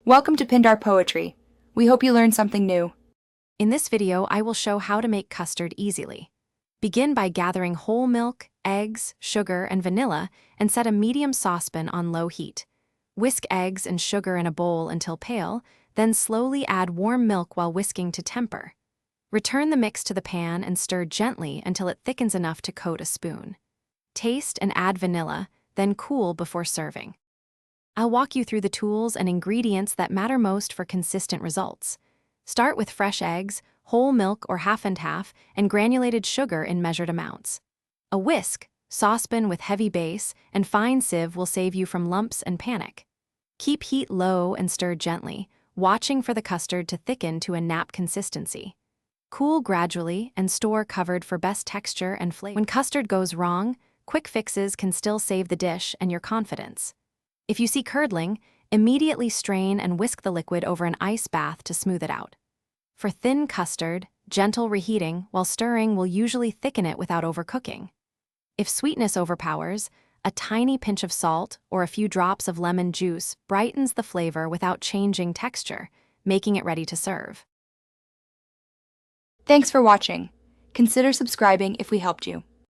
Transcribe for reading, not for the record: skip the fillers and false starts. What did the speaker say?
Welcome to Pindar Poetry. We hope you learned something new. In this video, I will show how to make custard easily. Begin by gathering whole milk, eggs, sugar, and vanilla, and set a medium saucepan on low heat. Whisk eggs and sugar in a bowl until pale, then slowly add warm milk while whisking to temper. Return the mix to the pan and stir gently until it thickens enough to coat a spoon. Taste and add vanilla, then cool before serving. I'll walk you through the tools and ingredients that matter most for consistent results. Start with fresh eggs, whole milk or half and half, and granulated sugar in measured amounts. A whisk, saucepan with heavy base, and fine sieve will save you from lumps and panic. Keep heat low and stir gently, watching for the custard to thicken to a nap consistency. Cool gradually and store covered for best texture and flavor. When custard goes wrong, quick fixes can still save the dish and your confidence. If you see curdling, immediately strain and whisk the liquid over an ice bath to smooth it out. For thin custard, gentle reheating while stirring will usually thicken it without overcooking. If sweetness overpowers, a tiny pinch of salt or a few drops of lemon juice brightens the flavor without changing texture, making it ready to serve. Thanks for watching. Consider subscribing if we helped you.